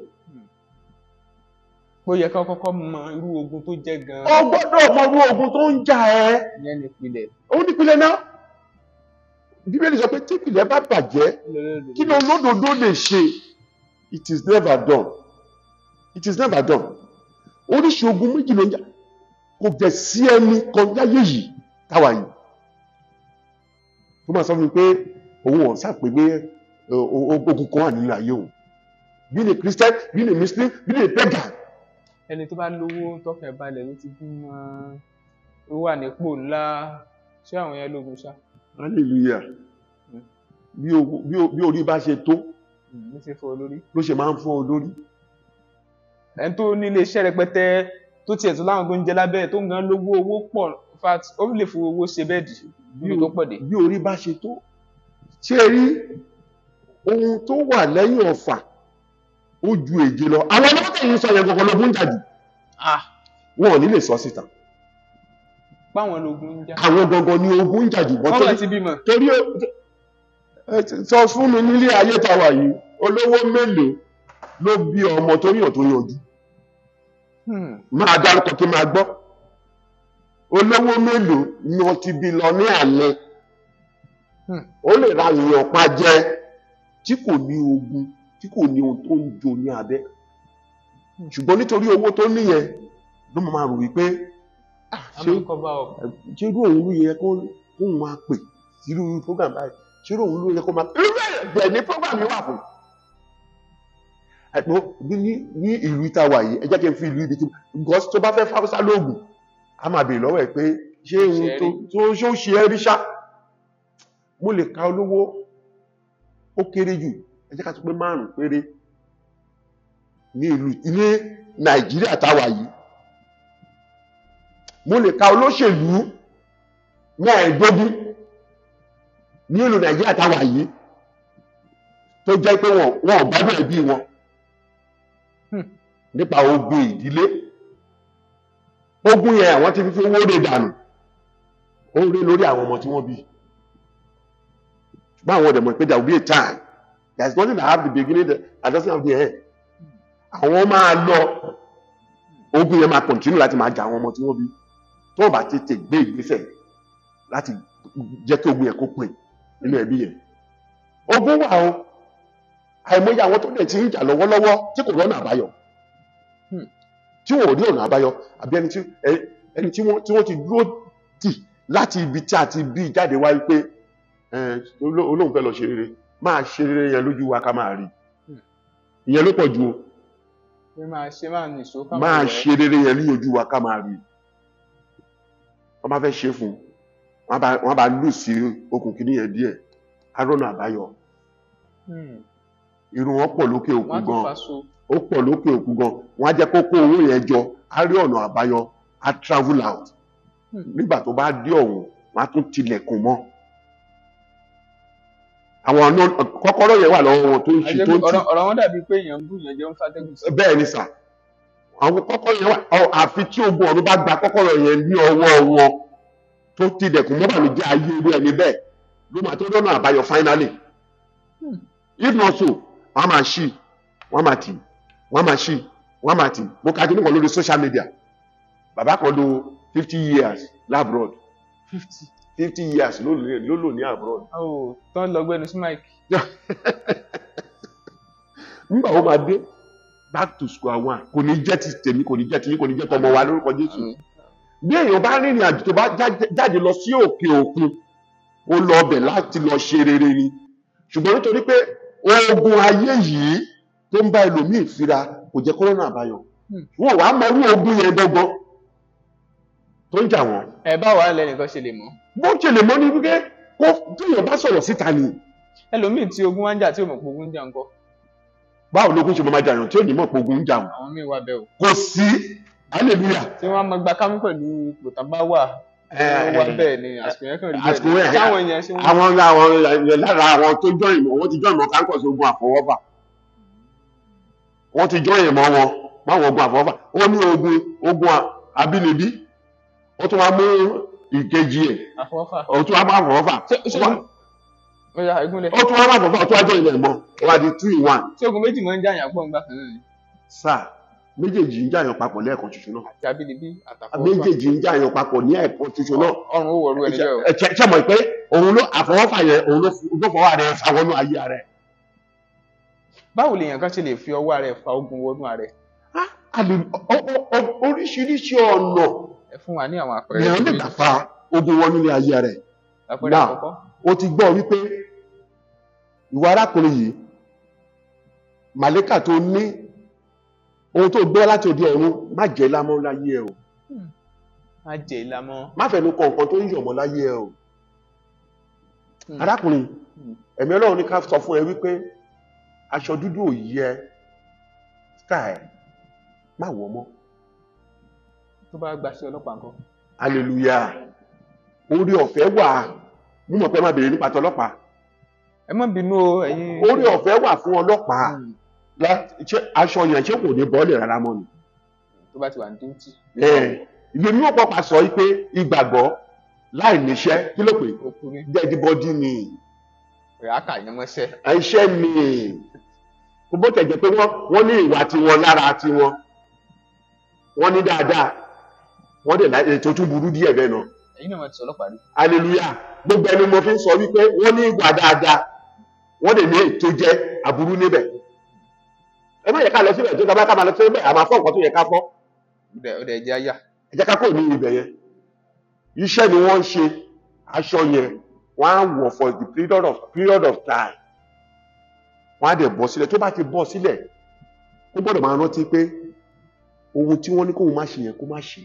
ó yẹ ká kọ́kọ́ mọ irú ogun tó jẹ́ gan-an. ó gbọ́dọ̀ mọ irú ogun tó ń jà ẹ́. ìyẹn nípìnlẹ̀. ó nípìnlẹ̀ náà bíbélì sọ pé tí ìpìlẹ̀ bá bàjẹ́ kí ló lódodo lè ṣe it is never done it is never done oríṣi ogun méjì ló ń jà kò bẹ̀ sí ẹni kan láyé yìí táwa yìí tó máa sọ fún mi pé òun ò sàpègbè ogun kan wà nínú ayé òun bí ní Christian bí ní Muslim bí ní pagan. ẹni tó bá lówó tọkẹ balẹ̀ ló ti bímọ ó wà nípò ńlá ṣé àwọn yẹn lógun ṣá. hallelujah bí orí bá ṣe tó ló ṣe fọ́ olórí ló ṣe máa ń fọ́ olórí. ẹni tó ní iléeṣẹ́ rẹpẹtẹ tó tiẹ̀ tó láwọn tó ń jẹ lábẹ́ tó ń gan lówó owó pọ̀ in fact ó lè fi owó ṣe bẹ́ẹ̀dì níbi tó pọ̀ dé. bí orí bá ṣe tó ṣé ẹ rí ohun tó wà lẹ́yìn ọ̀fà ó ju èje lọ àwọn ọlọ́tẹ̀ yìí sọ yẹn gbogbo lógún jà jù wọn ò ní lè sọ síta báwọn lógún ń jà àwọn gangan ni ogun ń jà jù bọ́ wọ́n ti bímọ. torí sọ fún mi nílé ayé tàwa yìí olówó mélòó ló bí ọmọ tó yàn tó yanjú máa dárúkọ kí máa gbọ́ olówó mélòó ni wọ́n ti bí lọ ní àná ó lè ra èèyàn pa jẹ tí kò ní ogun tí kò ní ohun tó ń jò ní abẹ́ ṣùgbọ́n nítorí owó tó níyẹn ló máa rò wípé ṣé irú òun ló yẹ kó òun máa pè irú program báyìí ṣé irú òun ló yẹ kó máa irú ẹ̀ ní program yìí wà fún ní ìlú ìtawà yìí ẹ jẹ́ kí n fi ìlú ibi tí gọ́ọ̀sì tó bá fẹ́ fáwọ́sá lóògùn a máa bèèrè lọ́wọ́ ẹ̀ pé ṣé ohun tó ṣe é rí ṣá mo lè ka olówó ó kéré jù ẹ jẹ́ ká tó pé 5 péré ní ìlú ní Nàìjíríà táwa yìí mo lè ka olóṣèlú 15 ní ìlú Nàìjíríà táwa yìí tó jẹ́ pé wọn ò gbádùn ẹbí wọn nípa ogun ìdílé ogun yẹn àwọn ti fi owó rẹ̀ dànù ó rí lórí àwọn ọmọ tí wọ́n bí ṣùgbọ́n àwọn ọ̀dẹ̀mọ̀ pé there will be a time there is nothing that have the beginning that doesn't have the end àwọn máa lọ ogun yẹn máa continue láti máa jà àwọn ọmọ tí wọ́n bí tó wọ́n bá tètè gbé ìgbésẹ̀ láti jẹ́ kí ogun yẹn kó pin nínú ẹbí yẹn ogun wà o àìmọye àwọn tó dẹ̀ ti ń jà lọ́wọ́lọ́wọ́ tí kò rọ́nà àbáyọ tí wọ́n ò rí ọ̀nà àbáyọ àbí ẹni tí wọ́n ti dúró tì láti ibi tí a ti bí jáde wáyé pé olóhùn fẹ́ lọ ṣe rere máa ṣe rere yẹn lójú wa ká máa rí ìyẹn ló pọ̀ ju o máa ṣe rere yẹn ní ojú wa ká máa rí wọ́n bá fẹ́ ṣe fún wọ́n bá lù sí okùn kìíní yẹn díẹ̀ arọ́nà àbáyọ irun wọn pọ̀ lókè òkun gan ó pọ̀ lókè òkun gan wọ́n á jẹ́ kó kó owó yẹn jọ á rí ọ̀nà àbáyọ á travel out nígbà tó bá dé ọ̀hún wọ́n á tún tilẹ̀kùn mọ́ àwọn kọ́kọ́rọ́ yẹn wà lọ́wọ́ wọn tó ń ṣe tó ń tì. ọ̀rọ̀ wọn dàbí pé èèyàn ń bù yẹn jẹun fàtẹ́gùn sí. bẹ́ẹ̀ ni sà àwọn kọ́kọ́rọ́ yẹn wà àfi tí ogun ọ̀run bá gba kọ́kọ́rọ́ yẹn ní ọwọ́ wọn tó tilẹ̀kùn mọ́ bàlùjẹ́ ayé irú ẹni bẹ́ẹ̀ ló máa tó lọ́nà àbáyọ finally if not so wọ́n máa ṣí wọ́n máa tì wọ́n máa ṣí wọ́n máa tì mo kájú nípa lórí social media bàbá kan lò 50 years labroad 50 years ló lò ní abroad. tó ń lọ gbẹnu sí mike. nígbà wo máa dé back to square one kò ní jẹ́ ti tèmi kò ní jẹ́ ti yín kò ní jẹ́ tọmọ wa lórúkọ Jésù. bí èèyàn bá rìnrìn àjò tó bá jáde lọ sí òkè òkun ó lọ ọbẹ̀ láti lọ ṣe rere ni ṣùgbọ́n nítorí pé ogun ayé yìí tó ń bá ẹlòmíì fira kò jẹ́ kọ́rọ́nà àbáyọ wọn wàá mọ irú ogun yẹn gbọ́gbọ́n tó ń jà wọ́n. ẹ bá wàá lẹ́nìkan ṣe lè mọ̀. bó ṣe lè mọ̀ ní wípé kó téèyàn bá sọ̀rọ̀ síta ni. ẹlòmíì tí ogun wá ń jà tí ò mọ̀ pé ogun ń jà ńkọ́. báwo lógun ṣe máa jàyàn tí ò ní mọ̀ pé ogun ń jà wọ́n. àwọn míì wà bẹ́ẹ̀ o. kò sí hallelujah. tí wọ́n á mọ gba kámú pẹ̀lú ipò tán bá wà. wà bẹ́ẹ̀ ni àsìkò yẹn kàn rí bẹ́ẹ̀ ni. táwọn èèyàn ṣe wọ́n. àwọn lára àwọn tó jọ ìmọ̀ wọ́n ti jọ ìmọ̀ káńkọ̀ sí ogun àfọwọ́fà. wọ́n ti jọ ìmọ̀ wọn máwọn ogun àfọwọ́fà. wọ́n ní ogun abínibí. ó tún wá mú ìkejì ẹ̀. àfọwọ́fà. ó tún wá mú àfọwọ́fà. ó tún wá mú àfọwọ́fà ó tún wá jọ ìmọ̀ ẹ̀mọ́. ó wá di 2 in 1. tí ogun méjì máa ń jàyàn pọ̀ ńgbà kan náà ni. sáà méjèèjì ń jàyàn papọ̀ lẹ́ẹ̀kan ṣoṣo náà. àti abínibí àtàfọwọ́fà. méjèèjì ń jàyàn papọ̀ ní ẹ̀ẹ̀kan ṣoṣo náà. ọrùn ó wọ̀rú ẹni bẹ́ẹ̀ o. ṣe mọ̀ pé òun ló àfọwọ́fà yẹn òun ló fọwọ́ rẹ̀ fàwọnú ayé rẹ̀. báwo lèèyàn kan ṣe lè fi ọwọ́ rẹ̀ fa ogun wọnú rẹ̀? oríṣiríṣi ọ̀nà ẹ fún wa ní àwọn àpẹẹrẹ. èèyàn lè gbà fa ogun wọnú ilé ayé rẹ̀. àpẹẹrẹ àkọ́kọ́. o ti gbọ́ wípé ìwà arákùnrin yìí màlẹ́kà tó ní ohun tó gbọ́ láti òde ọ̀run má jẹ́ lámọ́ láyé ẹ o. má jẹ́ lámọ́. má fẹnu kọ nǹkan tó ń yọ̀mọ́ láyé ẹ o. arákùnrin ẹ̀mí Ọlọ́run ní ká sọ fún ẹ wípé aṣọ dúdú ò yẹ sky má wọ̀ mọ́ tó bá gbaṣẹ́ ọlọ́pàá nǹkan. hallelujah orí ọ̀fẹ́ wà mo mọ̀ pé má béèrè nípa tọlọ́pàá ẹ má bínú o ẹ̀yin. orí ọ̀fẹ́ wà fún ọlọ́pàá aṣọ yẹn ṣé kò ní bọ́ọ̀lì rárá mọ́ ni. tó bá ti wà ní díútì. ìlú ní ọ̀pọ̀ pa sọ pé ìgbàgbọ́ láì níṣẹ́ kí ló pè dead body ni. ìyáàkà yẹn mọ́ṣẹ́. iṣẹ́ ni bó tẹ̀ jẹ́ pé wọ́n ní ìwà tiwọn lára tiwọn wọ́n ní dáadáa wọ́n dẹ̀ ètò tún burú díẹ̀ bẹ́ẹ̀ náà. ẹ̀yin náà wọ́n ti sọ ọlọ́pàá rí. hallelujah gbogbo ẹni mo fi ń sọ wípé wọ́n ní ìwà dáadáa wọ́n dẹ̀ ní ètò jẹ́ aburú níbẹ̀. ẹ má yẹ ká lọ síbẹ̀ tó ká máa lọ síbẹ̀ àmọ́ fọ́ nǹkan tó yẹ ká fọ́. ó dẹ̀ jẹ́ àyà. ẹ jẹ́ ká kò ní ibẹ̀ yẹn iṣẹ́ ni wọ́n ń ṣe aṣọ yẹn wọ́n á wọ̀ for the period of time wọ́n á dẹ̀ bọ́ sílẹ̀ tó bá ti bọ́ sílẹ̀ ó gbọ́dọ̀ máa rántí pé ohun tí wọ́n ní kóun má ṣe yẹn kó má ṣe.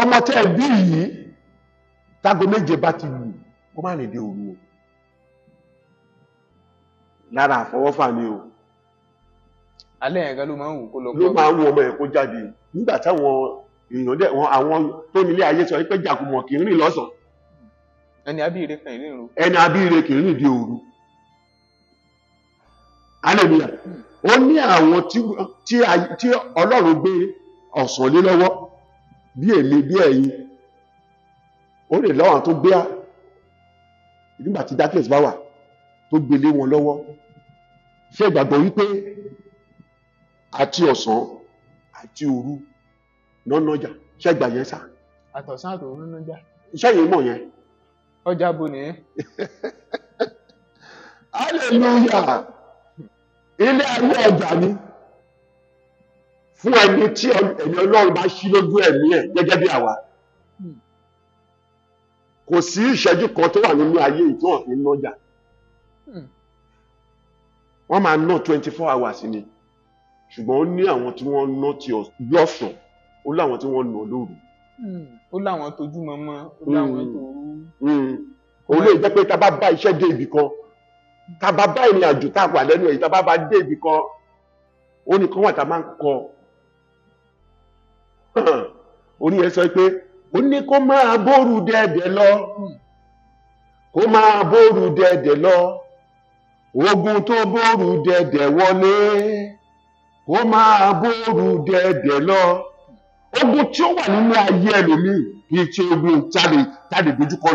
ọmọ tẹ́ ẹ bí yìí tágo 7 bá ti lù kó má rìn dé òru o lára àfọwọ́fà ni o. alẹ́ yẹn gan ló máa ń wù kó lọ. ló máa ń wù ọmọ yẹn kó jáde nígbà táwọn èèyàn dẹ̀ àwọn tó nílé ayé sọ pé jàkùmọ̀ kì í rìn lọ́sàn-án. ẹni abíire kan ìrìn òru. ẹni abíire kì í rìn dé òru. hallelujah ó ní àwọn tí ọlọ́run gbé ọ̀sán lé lọ́wọ́ bí èmi bí ẹ̀yin ó lè lọ́wọ́ tó gbé nígbà tí darkness bá wà tó gbélé wọn lọ́wọ́ ṣé ìgbàgbọ́ wípé àti ọ̀sán àti òru nọ́nọ́jà ṣé ìgbà yẹn sá. àtọ̀sán àtòru nọ́nọ́jà. iṣẹ́ yìí mọ̀ yẹn. ọjà bo nìyẹn. hallelujah ilé ayé ọjà ni fún ẹni tí ẹni ọlọ́run bá ṣí lójú ẹ̀mí ẹ̀ gẹ́gẹ́ bí àwa kò sí ìṣẹ́jú kan tó wà nínú ayé ìtàn fi ń nọ́jà wọ́n máa ná 24 hours ni ṣùgbọ́n ó ní àwọn tí wọ́n ná ti lọ́sàn ó láwọn tí wọ́n ná lóru. ó láwọn tójú mọ́mọ́ ó láwọn tó rú. òun lè jẹ́ pé tá a bá bá iṣẹ́ dé ibì kan tá a bá bá ìrìn àjò tá a wà lẹ́nu èyí tá a bá bá dé ibì kan ó ní kan wà tá a máa ń kọ orí ẹ sọ pé ó ní kó máa bóru dẹ́ẹ̀dẹ́ lọ kó máa bóru dẹ́ẹ̀dẹ́ lọ ogun tó bóru dẹ́ẹ̀dẹ́ wọlé kó máa bóru dẹ́ẹ̀dẹ́ lọ ogun tí ó wà nínú ayé ẹlòmíì kì í ṣe ogun tàbí dojúkọ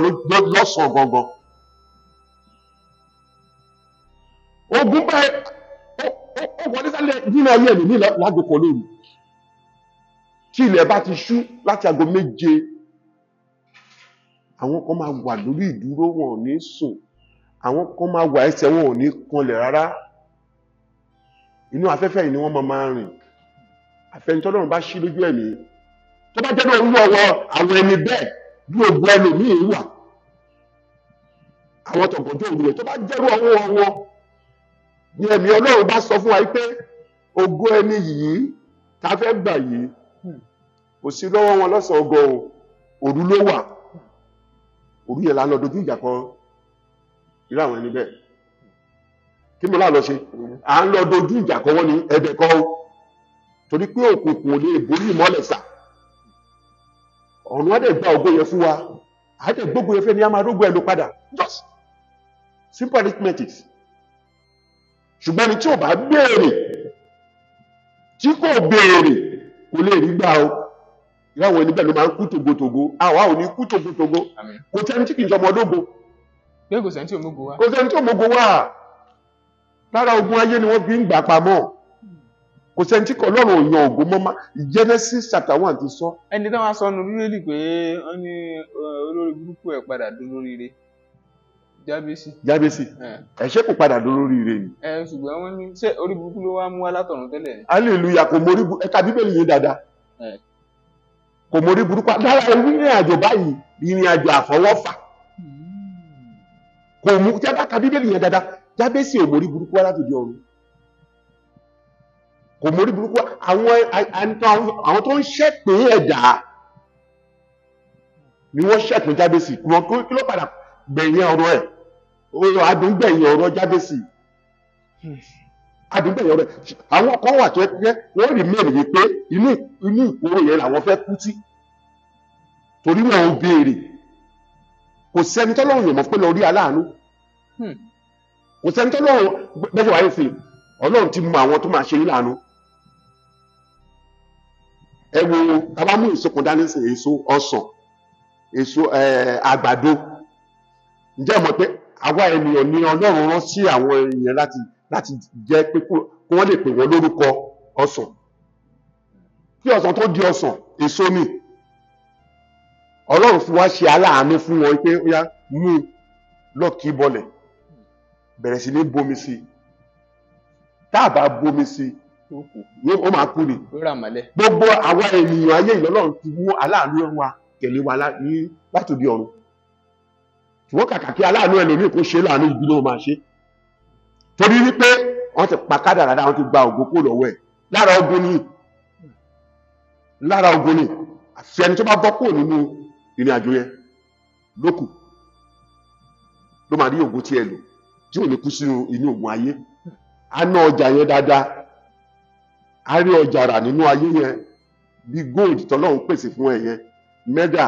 lọ́sàn-án gangan. ogun bá ó wọlé sálẹ̀ nínú ayé ẹlòmíì lágbèkọ lóru tí ilẹ̀ bá ti ṣú láti aago 7 àwọn kan máa wà lórí ìdúró wọn ò ní sùn àwọn kan máa wà ẹsẹ̀ wọn ò ní kanlẹ̀ rárá inú afẹ́fẹ́ yìí ni wọ́n máa rìn àfẹnitọ́lọ́run bá ṣí lójú ẹ̀mí tó bá jẹ́ náà ń lọ́wọ́ àwọn ẹni bẹ́ẹ̀ bí ogun ẹlòmíì wà àwọn tọ̀gọ̀dọ̀ òru rẹ̀ tó bá jẹ́rú ọwọ́ wọn ni ẹ̀mí ọlọ́run bá sọ fún wa pé ogun ẹni yìí tá a fẹ́ gbà yìí kò sí lọ́wọ́ wọn lọ́sàn-án gan òru ló wà òru yẹn la lọ dojú ìjà kan irú àwọn ẹni bẹ́ẹ̀ kí mo láà lọ ṣe à ń lọ dojú ìjà kan wọ́n ní ẹ̀bẹ̀ kan o torí pé òkùnkùn ò lè borí ìmọ́lẹ̀ sà ọ̀run á dẹ̀ gba ògo yẹn fún wa á dẹ̀ gbógo yẹn fẹ́ ni a máa rógbó ẹ̀ ló padà just simple arithmetic ṣùgbọ́n ẹni tí ò bá béèrè tí kò béèrè kò lè rí gbà o ìyáwó ẹni bẹ́ẹ̀ ló máa ń kú tògótògó àwa ò ní kú tògótògó kò tẹ́ni tí kì í ṣọmọ ológo pé kò sẹ́ni tí òmógo wá kò sẹ́ni tí òmógo wá lára ogun ayé ni wọ́n fi ń gbà pamọ́ kò sẹ́ni tí Ọlọ́run ò yan ògo mọ́ Genesis chapter 1 ti sọ. ẹni tí wọ́n sọ nù bíbélì pé wọ́n ní olórí burúkú ẹ̀ padà dolóríire Jábésì ẹ̀ṣẹ̀ kò padà dolóríire ni. ṣùgbọ́n wọ́n ní ṣé orí burúkú ló wá mú wá látọ̀run tẹ́lẹ̀ ni. hallelujah kò mórí ẹ̀ka bíbélì yẹn dáadáa kò mórí burúkú lára ìrìn àjò báyìí ìrìn àjò àfọwọ́fà kò mú tí a bá ka bíbélì yẹn dáadáa Jábésì ò mórí burúkú wá láti di ọ̀run kò mórí burúkú wá àwọn tó ń ṣẹ̀pín ẹ̀dá ni wọ́n ṣẹ̀pín Jábésì kí ló padà gbẹ̀yìn ọ̀rọ̀ ẹ̀ adùn gbẹ̀yìn ọ̀rọ̀ Jábésì adìgbẹ̀yọ̀ rẹ̀ àwọn kan wà tó ẹ pé wọ́n rí mẹ́rin yìí pé inú ìkórè yẹn làwọn fẹ́ kú sí torí wọn ò béèrè kò sẹ́ni tọ́lọ́run yẹn mọ̀ pé lọ rí aláàánú kò sẹ́ni tọ́lọ́run bẹ́ẹ̀ wáyé sí ọlọ́run ti mọ àwọn tó máa ṣe yín láàánú ẹ wo bàbá mú èso kan dání sí èso ọsàn èso àgbàdo ǹjẹ́ mọ̀ pé àwa ènìyàn ni ọlọ́run rán sí àwọn èèyàn láti jẹ́ pé kí wọ́n lè pè wọ́n lórúkọ ọsàn kí ọsàn tó di ọsàn èso ni ọlọ́run fi wá ṣe aláàánú fún wọn pé ó yá mú lọ́ọ̀kì bọlẹ̀ bẹ̀rẹ̀ sí ní bomi sí tá a bá bomi sí ó máa kú ni gbogbo àwa ènìyàn ayé ìlọ́lọ́run ti mú aláàánú wa tẹ̀lé wa látòdì ọ̀run ṣùgbọ́n kàkà kí aláàánú ẹlòmíì kó ṣe láàánú ibi ló máa ṣe torí wípé wọ́n ti pa kádàrá dáa wọ́n ti gba ògo kó lọ́wọ́ ẹ̀ lára ogun ni àfi ẹni tó bá bọ́ kúrò nínú ìrìn àjò yẹn lókù ló máa rí ògo tí ẹ lò tí ò ní kú sínú inú ogun ayé á ná ọjà yẹn dáadáa á rí ọjà rà nínú ayé yẹn bí gold tọ́lọ́run pèsè fún ẹ yẹn mẹ́dà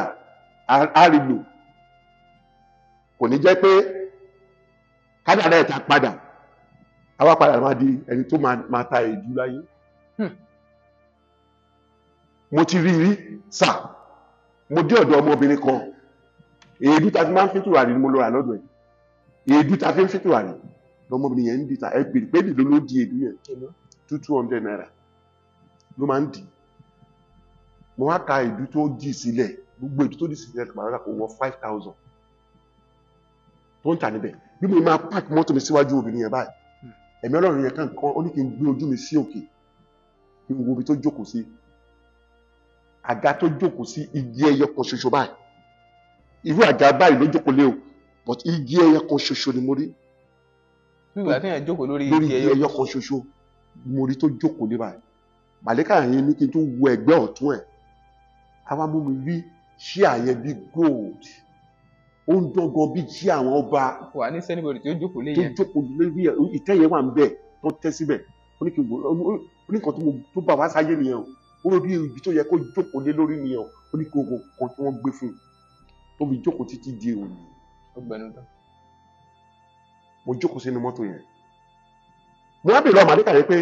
á rí lò kò ní jẹ́ pé kádàrá ẹ̀ ta padà àwa padà máa di ẹni tó máa ta èédú láyé mo ti rí sà mo dé ọ̀dọ̀ ọmọbìnrin kan èédú ta fi máa ń fi tùràrí ni mo lọ rà lọ́dọ̀ ẹ̀ èédú ta fi ń fi tùràrí lọmọbìnrin yẹn ń dìta ẹ gbèrè pé nílò ló di èédú yẹn 200 naira ló máa ń dì mo wá ka èédú tó dì sílẹ̀ gbogbo èédú tó dì sílẹ̀ pàrọ̀ kò wọ 5,000 tó ń tà níbẹ̀ bí mo máa pààkì mọ́tò mi síwájú obìnrin yẹn báyìí ẹ̀mí ọlọ́run yẹn kàn ó ní kí n gbé ojú mi sí òkè kí n wo ibi tó jókòó sí àga tó jókòó sí igi ẹyọ kan ṣoṣo báyìí irú àga báyìí ló jókòó lé o but igi ẹyọ kan ṣoṣo ni mo rí nígbà tí yẹn jókòó lórí igi ẹyọ kan ṣoṣo mo rí tó jókòó lé báyìí màlẹ́kà yẹn ní kí n tó wo ẹgbẹ́ ọ̀tún ẹ̀ àwa mú mi rí ṣí àyẹn bí gold ó ń dọ́gan bí jí àwọn ọba wà ní sẹ́nìbọ̀dì tí ó jókòó lé yẹn tó jókòó lórí ìtẹ́ yẹn wà ń bẹ̀ tó tẹ́ síbẹ̀ ó ní kí n wò ó ní nǹkan tó bá wá sáyé nìyẹn o ó lórí ibi tó yẹ kó jókòó lé lórí nìyẹn o ó ní kí ogun kan tí wọ́n gbé fún un tó fi jókòó títí di òní. mo jókòó sínú mọ́tò yẹn mo wá bèèrè ọmọdé kàyé pé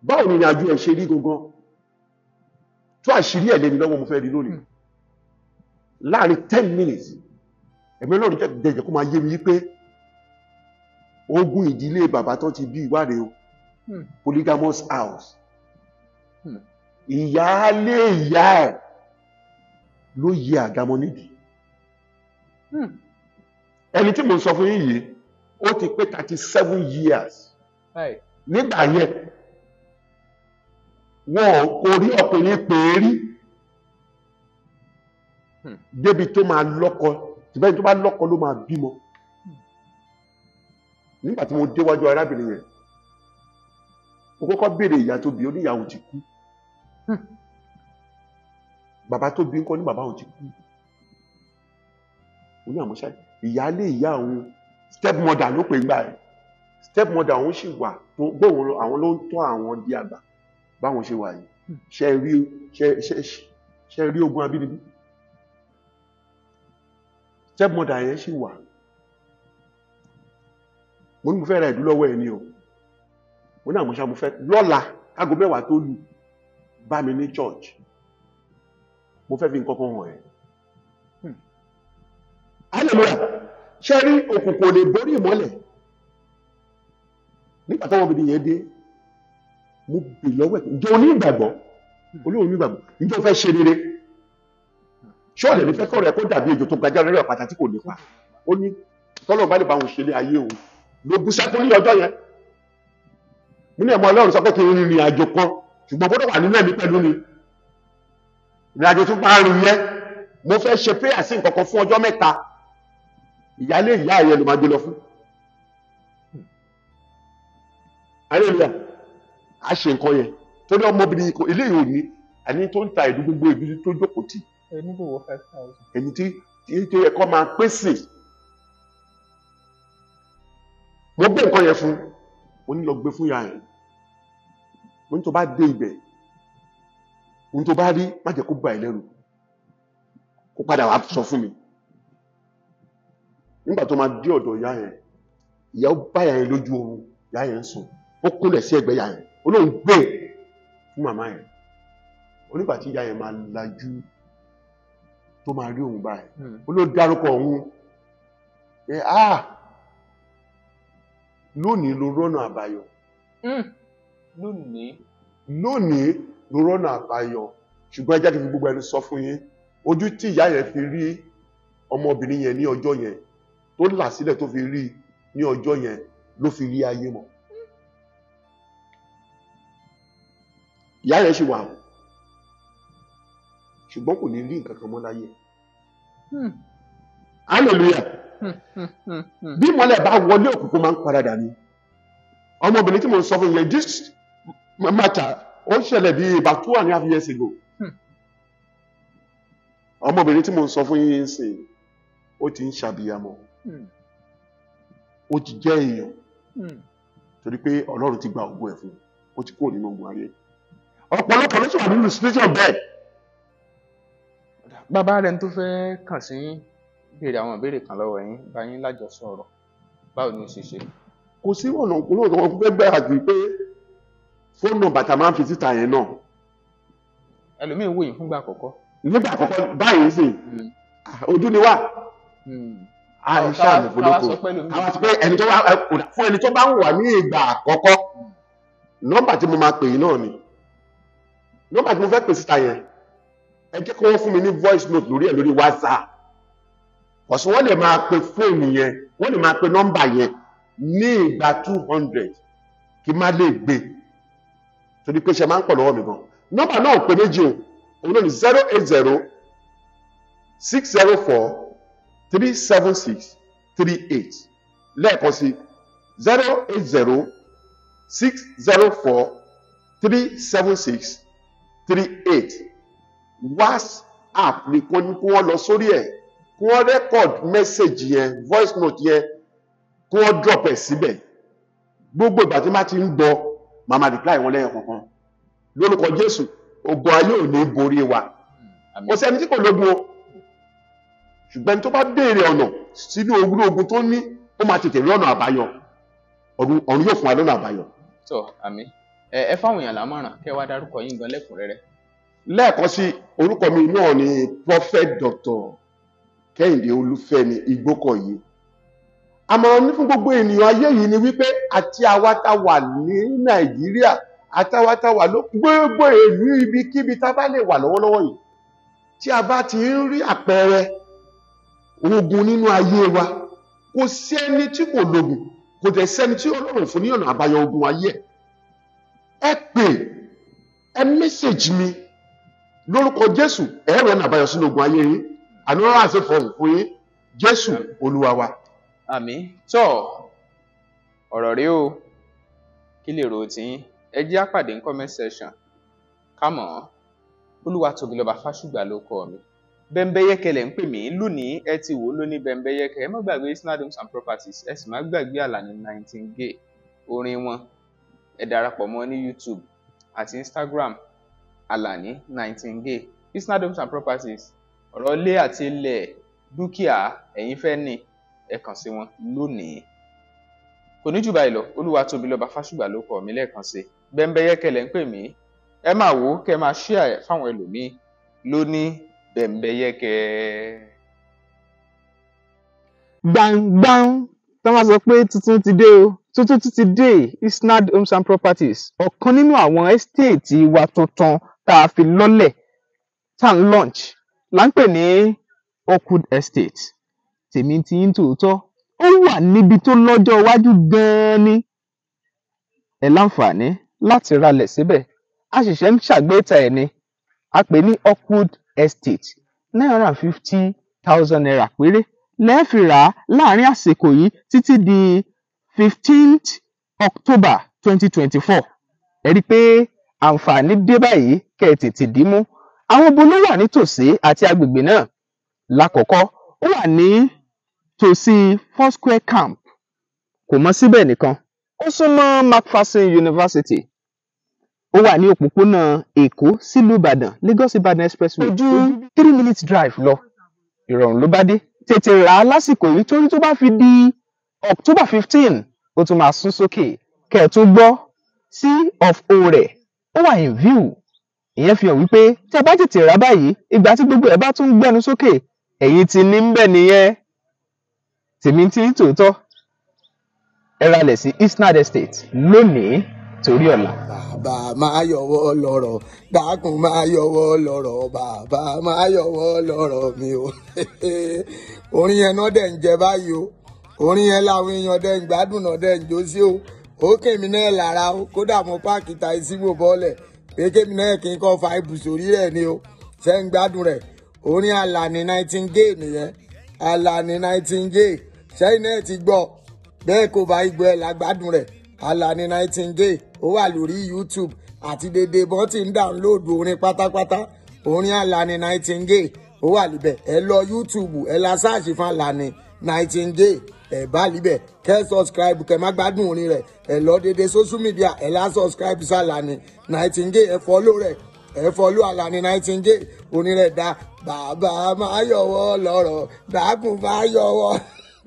báwo ni ìrìnàjò ẹ̀ ṣe rí gangan tó àṣírí ẹ̀ lẹ́ni lọ́wọ́ mo fẹ́ rí lónìí láàrin 10 minutes ẹ̀mí ọlọ́run jẹ́ kó máa yé mi wípé ogun ìdílé bàbá tó ti bí ìwádìí o polygamous house ìyáálé ìyá ẹ̀ ló yẹ àgámọ́ nídìí ẹni tí mo sọ fún yín yìí ó ti pé 37 years nígbà yẹn wọn kò rí ọkùnrin pè é rí débi tó máa lọ́kọ tìbẹ́ni tó bá lọ́kọ ló máa bímọ nígbà tí mo déwájú arábìnrin yẹn mo kọ́kọ́ béèrè ìyá tó bí oníyàwó ti kú bàbá tó bí ń kọ́ ní bàbá òun ti kú oní àmọ́ṣá ìyáálé ìyá òun stepmother ló pè ń gbà ẹ̀ stepmother òun sì wà tó gbóhùn àwọn ló ń tọ́ àwọn di àgbà báwọn ṣe wà yìí ṣe rí ogun abínibí stepmother yẹn sì wà mo ní mo fẹ́ ra ìdúlọ́wọ́ ẹ̀ ní o mo ní àmọ́ṣá mo fẹ́ lọ́la aago 10 tó lù bá mi ní church mo fẹ́ fi nǹkan kan hàn ẹ́ hallelujah ṣe rí òkùnkùn lè borí ìmọ́lẹ̀ nígbà táwọn obìnrin yẹn dé mo bì lọ́wọ́ ẹ̀ ǹjẹ́ o ní ìgbàgbọ́ olóhùn ní ìgbàgbọ́ ǹjẹ́ o fẹ́ ṣe rere ṣọ́ọ̀lẹ̀ ní fẹ́ kọ́ rẹ̀ kó dàbí ejò tó gajá rẹ̀ pàtà tí kò nípa ó ní tọ́lọ̀ bá lè bá wọn ṣe lé ayé òun ló bú sẹ́kún ní ọjọ́ yẹn mo ní ẹ̀mọ́ ọlọ́run sọ pé kí n rìnrìn àjò kan ṣùgbọ́n gbọ́dọ̀ wà nínú ẹ̀mí pẹ̀lú ni ìrìn àjò tó bá rìn yẹn mo fẹ́ ṣe prayer sí nǹkan kan fún ọjọ́ 3 ìyálé ìyá ẹ̀yẹ ló máa gbé lọ fún hallelujah a ṣe nǹkan yẹn tó ní ọmọbìnrin kan eléyìí ò ní ẹni tó ń ta ìlú gbogbo ìlú tó jókòó tì ẹni tí yẹ kó máa pèsè mo gbé nǹkan yẹn fún mo ní lọ gbé fún ìyá yẹn, mo ní tó bá dé ibẹ̀ ohun tó bá rí má jẹ́ kó bà ẹ́ lẹ́rù, kó padà wá sọ fún mi. Nígbà tó máa dé ọ̀dọ̀ ìyá yẹn, ìyá ó bá ìyá yẹn lójú oorun, ìyá yẹn ń sùn, ó kúnlẹ̀ sí ẹ̀gbẹ́ ìyá yẹn, ó lóun gbé fún màmá yẹn. Onígbà tí ìyá yẹn máa lajú tó máa rí òun báyìí, ó ló dárúkọ òun pé lónìí ló rọ́nà àbáyọ. lónìí ló rọ́nà àbáyọ. Ṣùgbọ́n ẹ jẹ́ kí n fi gbogbo ẹnu sọ fún yín, ojú tí ìyá yẹn fi rí ọmọbìnrin yẹn ní ọjọ́ yẹn, tó là sílẹ̀ tó fi rí ní ọjọ́ yẹn, ló fi rí ayé mọ́. Ìyá yẹn ṣì wà, ṣùgbọ́n kò ní rí nǹkan kan mọ́ láyé. Hallelujah. Bí mọ́lẹ̀ bá wọlé òkùnkùn máa ń paradà ni. Ọmọbìnrin tí mo sọ fún yẹn, this matter ó ṣẹlẹ̀ bí about 2.5 years ago. Ọmọbìnrin tí mo sọ fún yín sìn, ó ti ń ṣàbíyamọ, ó ti jẹ́ èèyàn, torí pé Ọlọ́run ti gba ògo ẹ̀ fún, ó ti kúrò nínú ogun ayé. Ọ̀pọ̀lọpọ̀ ló sì wà nínú situation bẹ́ẹ̀. Bàbá rẹ̀ tó fẹ́ kàn sí béèrè àwọn ìbéèrè kan lọ́wọ́ yín, bá yín lájọsọ ọ̀rọ̀, báwo ni ó ṣe ṣe? Kò sí ọ̀nà òkúrò tó wọ́n fẹ́ bẹ́ẹ̀ àti pé fóònù nọ́mbà tá máa ń fi síta yẹn náà. Ẹlòmíín wò yín fúngbà àkọ́kọ́. Nígbà àkọ́kọ́ báyìí sì, ojú ni wà. Àìṣà àmìfòlókò. Àwọn àti pé fún ẹni tó bá ń wà ní ìgbà àkọ́kọ́, nọ́mbà tí mo máa pè yín náà ni. Nọ́mbà tí mo fẹ́ pè síta yẹn, ẹ jẹ́ kí wọ́n fún mi ní voice note lórí ẹ̀ lórí WhatsApp. Ọ̀sùn wọ́n lè máa pe fóònù yẹn, wọ́n lè máa pe nọ́mbà yẹn ní ìgbà 200 kí má lè gbé, torí pé ṣe máa ń pọ̀ lọ́wọ́ mi gan. Nọ́mbà náà pé méjì o, òun náà ni 080 604 376 38. Lẹ́ẹ̀kan sí 080 604 376 38. WhatsApp ni kí wọ́n lọ sórí ẹ̀, kí wọ́n record message yẹn, voice note yẹn, kí wọ́n drop ẹ̀ síbẹ̀. Gbogbo ìgbà tí má ti ń gbọ́, màmá reply wọn lẹ́yìn kankan. Lórúkọ Jésù, ogun ayé ò ní borí wa. Kò sẹ́ni tí kò lógun o, ṣùgbọ́n tó bá béèrè ọ̀nà sínú ogun tó ní, ó máa tètè rí ọ̀nà àbáyọ. Ọ̀run yóò fún wa lọ́nà àbáyọ. Tó, àmín. Ẹ fáwọn èèyàn lámọ̀ràn kẹ́ wá dárúkọ yín gan lẹ́kùnrẹ́rẹ́. Lẹ́ẹ̀kan sí, orúkọ mi náà ni Prophet Dr. Kẹ́hìndé Olúfẹ́mi Igbókọ̀yí. Àmọ̀ràn ní fún gbogbo ènìyàn ayé yìí ni wípé àti àwa tá wà ní Nàìjíríà, àtàwa tá wà gbogbo ìlú ibikíbi tá bá lè wà lọ́wọ́lọ́wọ́ yìí, tí a bá ti ń rí àpẹẹrẹ ogun nínú ayé wa, kò sí ẹni tí kò lógun, kò dẹ̀ sẹ́ni tí Ọlọ́run fún ní ọ̀nà àbáyọ ogun ayé. Ẹ pè, ẹ mẹ́sẹ̀jì mi lórúkọ Jésù, ẹ rẹ̀ ọ̀nà àbáyọ sínú ogun ayé yín. Àná rán àṣẹ fọ̀hún fún yín, Jésù Olúwa wa. Àmín. Tó, ọ̀rọ̀ rí o, kí lè rò tí yín? Ẹ jẹ́ á pàdé ní comment section. Kámọ̀, Olúwatóbilọ́ba Fásùgbà ló kọ mi. Bẹ́mbẹ́yẹ́kẹ́ lẹ̀ ń pè mí lónìí, ẹ ti wò ó lóní Bẹ́mbẹ́yẹ́kẹ́. Ẹ má gbàgbé Isnad Homes and Properties, ẹ sì má gbàgbé Àlàní 19Gay orin wọn. Ẹ darapọ̀ mọ́ ní YouTube àti Instagram, Àlàní 19Gay. Isnad Homes and Properties, ọ̀rọ̀ ilé àti ilẹ̀ dúkìá ẹ̀yin fẹ́ ní, ẹ kàn sí wọn lónìí. Kò ní jù báyìí lọ, Olúwatóbilọ́ba Fásùgbà ló kọ mi lẹ́ẹ̀kan sí. Bẹ́mbẹ́yẹ́kẹ́ lẹ̀ ń pè mí. Ẹ máa wò ó, kẹ́ máa share ẹ̀ fáwọn ẹlòmíì lónìí Bẹ́mbẹ́yẹ́kẹ́. Gbangban tí wọ́n sọ pé tuntun ti dé o, tuntun ti dé. Isnad Homes and Properties, ọ̀kan nínú àwọn estate wa tuntun tá a fi lọ́lẹ̀ tá ń launch là ń pè ní Oakwood Estate. Tèmi ti ń tòótọ́, ó wà níbi tó lọ́jọ́ iwájú gan-an ni. Ẹ láǹfààní láti ralẹ̀ síbẹ̀. A ṣẹ̀ṣẹ̀ ń ṣàgbéta ẹ̀ ni. A pè ní Oakwood Estate. 950,000 naira péré lẹ́ẹ̀fì rà á láàrin àsìkò yìí títí di 15th October 2024. Ẹ rí i pé àǹfààní dé báyìí, kẹ́ ẹ tètè dìímú. Àwọn ibo ló wà nítòsí àti agbègbè náà? Lákọ̀ọ́kọ́, ó wà ní tòsí Foursquare Camp. Kò mọ síbẹ̀ nìkan, ó súnmọ́ Macpherson University ó wà ní òpópónà Èkó sílùú Ìbàdàn Lagos Ìbàdàn expressway ojú 3 minutes drive lọ ìrọ̀rùn ló bá dé tètè rà á lásìkò yìí torí tó bá fi di October 15 ó tún máa sún sókè kẹ́ ẹ̀ tó gbọ́ C of O rẹ̀ ó wà in view ìyẹn fi hàn wípé tí a bá tètè rà báyìí ìgbà tí gbogbo ẹ̀ bá tún gbẹnu sókè ẹ̀yin ti ní ń bẹ̀ nìyẹn tèmi tí ń tòótọ́ ẹ ralẹ̀ sí Isnad Estate lónìí torí ọ̀la. Bàbá máa yọwọ́ lọ́rọ̀ dákun máa yọwọ́ lọ́rọ̀ bàbá máa yọwọ́ lọ́rọ̀ mi o. Orin yẹn náà dẹ̀ ń jẹ báyìí o. Orin yẹn làwọn èèyàn dẹ̀ ń gbádùn náà dẹ̀ ń jó sí o. Ó kèmí náà lára o. Kódà mo páàkì ta ìsígbò bọ́ọ̀lẹ̀. Pé kèmí náà kì í kọ́ fa ibùsórí rẹ̀ ni o. Ṣé ń gbádùn rẹ̀? Orin Alani Nightingale nìyẹn. Alani Nightingale. Ṣẹ́yìn náà ti gbọ́. Bẹ́ẹ̀ kò bá igbó ẹ̀ lágbádùn rẹ̀. Alani Nightingale ó wà lórí YouTube àti dédé bọ́n ti ń dáńlóòdù orin pátápátá orin Alani Nightingale ó wà níbẹ̀ ẹ lọ YouTube ẹ la sáàṣì fún Alani Nightingale ẹ bá níbẹ̀ kẹ́ subscribe kẹ́ má gbádùn orin rẹ̀ ẹ lọ dédé social media ẹ la subscribe sí Alani Nightingale ẹ follow rẹ̀ ẹ follow Alani Nightingale orin rẹ̀ dá bàbá máa yọwọ́ lọ́rọ̀ dákun máa yọwọ́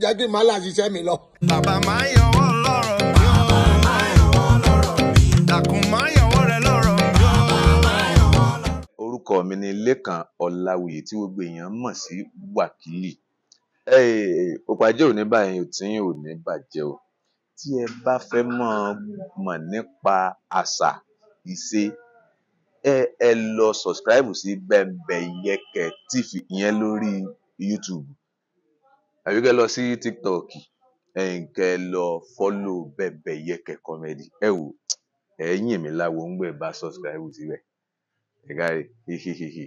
jẹ́ kí n má là ṣiṣẹ́ mi lọ. Bàbá máa yọwọ́ lọ́rọ̀ mi o. Dákun máa yọwọ́ rẹ lọ́rọ̀ mi o. Orúkọ mi ni Lékan Ọláwuyì tí gbogbo èèyàn mọ̀ sí Wákìlì. Òpàjẹ́ òní báyìí tí ò ní bàjẹ́ o. Tí ẹ bá fẹ́ mọ̀ nípa àṣà ìṣe ẹ lọ subscribe sí Bembeyeke TV ìyẹn lórí YouTube. Àbí kẹ́ lọ sí TikTok kẹ́ lọ follow Bembeyeke comedy. Ẹ wò ẹ̀yin mi láwo ń gbé bá subscribe síbẹ̀. Ẹ káre hehehe.